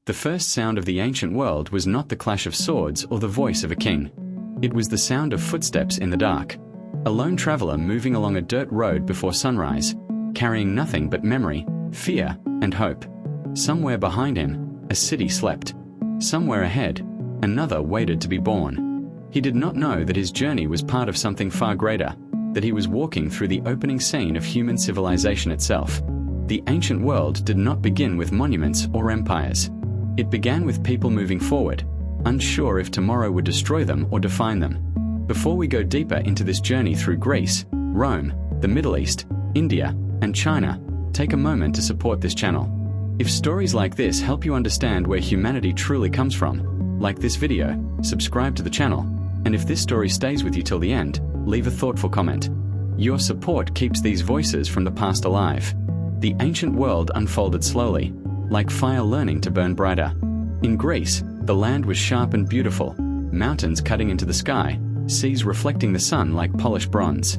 The first sound of the ancient world was not the clash of swords or the voice of a king. It was the sound of footsteps in the dark. A lone traveler moving along a dirt road before sunrise, carrying nothing but memory, fear, and hope. Somewhere behind him, a city slept. Somewhere ahead, another waited to be born. He did not know that his journey was part of something far greater, that he was walking through the opening scene of human civilization itself. The ancient world did not begin with monuments or empires. It began with people moving forward, unsure if tomorrow would destroy them or define them. Before we go deeper into this journey through Greece, Rome, the Middle East, India, and China, take a moment to support this channel. If stories like this help you understand where humanity truly comes from, like this video, subscribe to the channel, and if this story stays with you till the end, leave a thoughtful comment. Your support keeps these voices from the past alive. The ancient world unfolded slowly, like fire learning to burn brighter. In Greece, the land was sharp and beautiful, mountains cutting into the sky, seas reflecting the sun like polished bronze.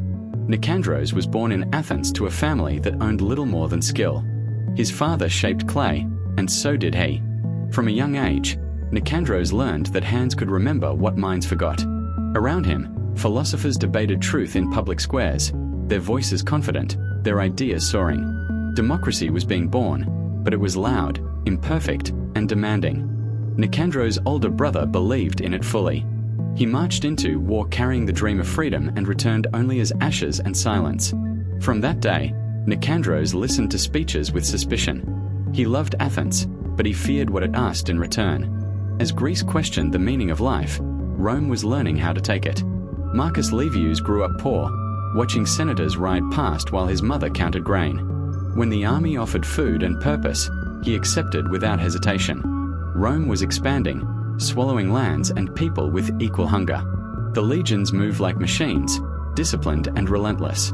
Nicandros was born in Athens to a family that owned little more than skill. His father shaped clay, and so did he. From a young age, Nicandros learned that hands could remember what minds forgot. Around him, philosophers debated truth in public squares, their voices confident, their ideas soaring. Democracy was being born, but it was loud, imperfect, and demanding. Nicandros' older brother believed in it fully. He marched into war carrying the dream of freedom and returned only as ashes and silence. From that day, Nicandros listened to speeches with suspicion. He loved Athens, but he feared what it asked in return. As Greece questioned the meaning of life, Rome was learning how to take it. Marcus Livius grew up poor, watching senators ride past while his mother counted grain. When the army offered food and purpose, he accepted without hesitation. Rome was expanding, swallowing lands and people with equal hunger. The legions moved like machines, disciplined and relentless.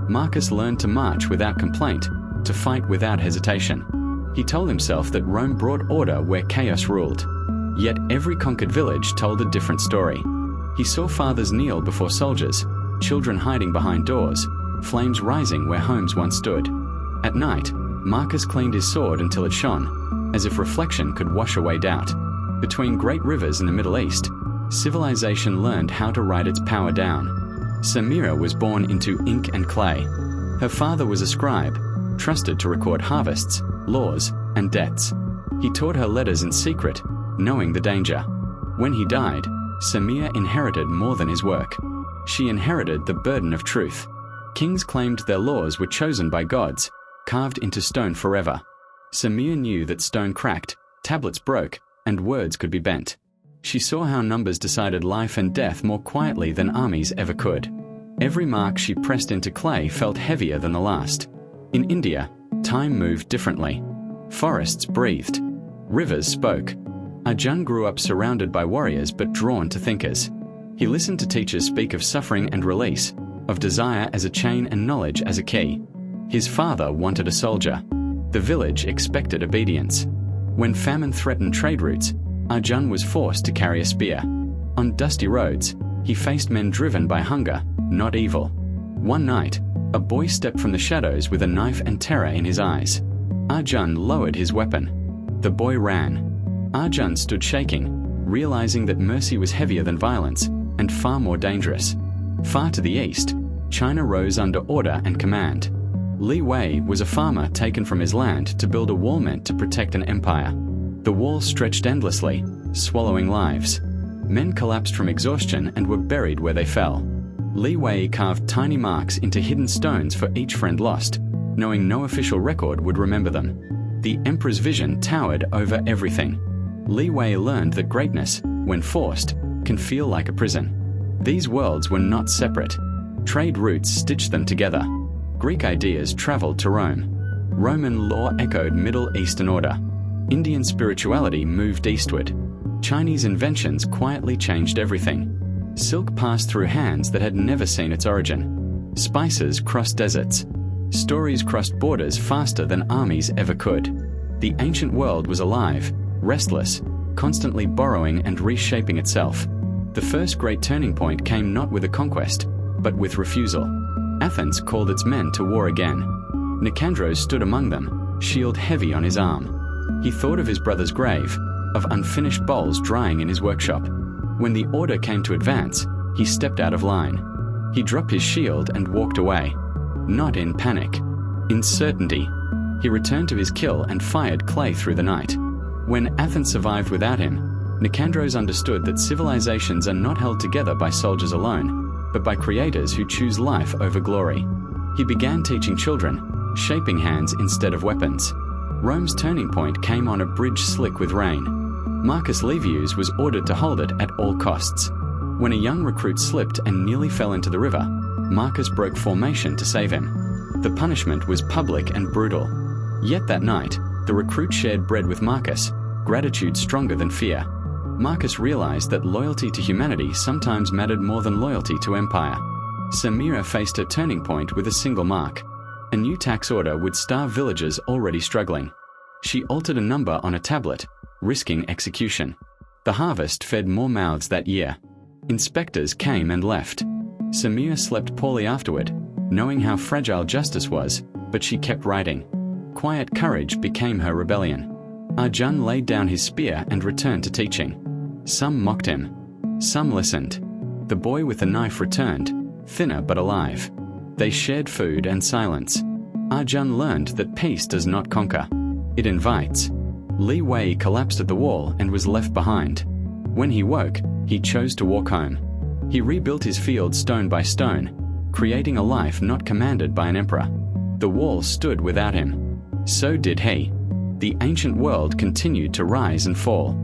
Marcus learned to march without complaint, to fight without hesitation. He told himself that Rome brought order where chaos ruled. Yet every conquered village told a different story. He saw fathers kneel before soldiers, children hiding behind doors, flames rising where homes once stood. At night, Marcus cleaned his sword until it shone, as if reflection could wash away doubt. Between great rivers in the Middle East, civilization learned how to write its power down. Samira was born into ink and clay. Her father was a scribe, trusted to record harvests, laws, and debts. He taught her letters in secret, knowing the danger. When he died, Samir inherited more than his work. She inherited the burden of truth. Kings claimed their laws were chosen by gods, carved into stone forever. Samir knew that stone cracked, tablets broke, and words could be bent. She saw how numbers decided life and death more quietly than armies ever could. Every mark she pressed into clay felt heavier than the last. In India, time moved differently. Forests breathed. Rivers spoke. Arjun grew up surrounded by warriors but drawn to thinkers. He listened to teachers speak of suffering and release, of desire as a chain and knowledge as a key. His father wanted a soldier. The village expected obedience. When famine threatened trade routes, Arjun was forced to carry a spear. On dusty roads, he faced men driven by hunger, not evil. One night, a boy stepped from the shadows with a knife and terror in his eyes. Arjun lowered his weapon. The boy ran. Arjun stood shaking, realizing that mercy was heavier than violence and far more dangerous. Far to the east, China rose under order and command. Li Wei was a farmer taken from his land to build a wall meant to protect an empire. The wall stretched endlessly, swallowing lives. Men collapsed from exhaustion and were buried where they fell. Li Wei carved tiny marks into hidden stones for each friend lost, knowing no official record would remember them. The emperor's vision towered over everything. Li Wei learned that greatness, when forced, can feel like a prison. These worlds were not separate. Trade routes stitched them together. Greek ideas traveled to Rome. Roman law echoed Middle Eastern order. Indian spirituality moved eastward. Chinese inventions quietly changed everything. Silk passed through hands that had never seen its origin. Spices crossed deserts. Stories crossed borders faster than armies ever could. The ancient world was alive, restless, constantly borrowing and reshaping itself. The first great turning point came not with a conquest, but with refusal. Athens called its men to war again. Nicandros stood among them, shield heavy on his arm. He thought of his brother's grave, of unfinished bowls drying in his workshop. When the order came to advance, he stepped out of line. He dropped his shield and walked away. Not in panic, in certainty. He returned to his kill and fired clay through the night. When Athens survived without him, Nicandros understood that civilizations are not held together by soldiers alone, but by creators who choose life over glory. He began teaching children, shaping hands instead of weapons. Rome's turning point came on a bridge slick with rain. Marcus Livius was ordered to hold it at all costs. When a young recruit slipped and nearly fell into the river, Marcus broke formation to save him. The punishment was public and brutal. Yet that night, the recruit shared bread with Marcus, gratitude stronger than fear. Marcus realized that loyalty to humanity sometimes mattered more than loyalty to empire. Samira faced her turning point with a single mark. A new tax order would starve villagers already struggling. She altered a number on a tablet, risking execution. The harvest fed more mouths that year. Inspectors came and left. Samira slept poorly afterward, knowing how fragile justice was, but she kept writing. Quiet courage became her rebellion. Arjun laid down his spear and returned to teaching. Some mocked him. Some listened. The boy with the knife returned, thinner but alive. They shared food and silence. Arjun learned that peace does not conquer. It invites. Li Wei collapsed at the wall and was left behind. When he woke, he chose to walk home. He rebuilt his field stone by stone, creating a life not commanded by an emperor. The wall stood without him. So did he. The ancient world continued to rise and fall.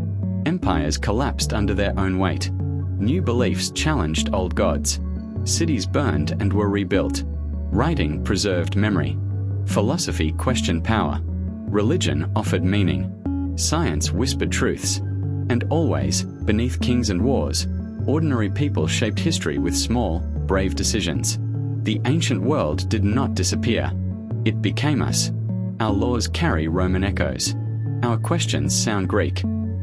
Empires collapsed under their own weight. New beliefs challenged old gods. Cities burned and were rebuilt. Writing preserved memory. Philosophy questioned power. Religion offered meaning. Science whispered truths. And always, beneath kings and wars, ordinary people shaped history with small, brave decisions. The ancient world did not disappear. It became us. Our laws carry Roman echoes. Our questions sound Greek.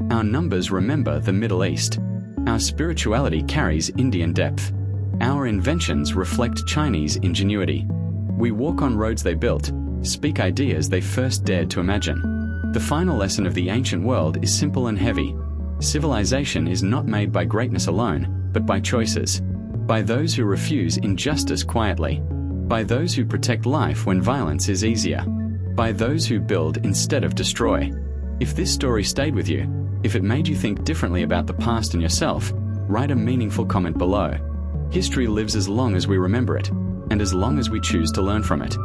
Our numbers remember the Middle East. Our spirituality carries Indian depth. Our inventions reflect Chinese ingenuity. We walk on roads they built, speak ideas they first dared to imagine. The final lesson of the ancient world is simple and heavy. Civilization is not made by greatness alone, but by choices. By those who refuse injustice quietly. By those who protect life when violence is easier. By those who build instead of destroy. If this story stayed with you, if it made you think differently about the past and yourself, write a meaningful comment below. History lives as long as we remember it, and as long as we choose to learn from it.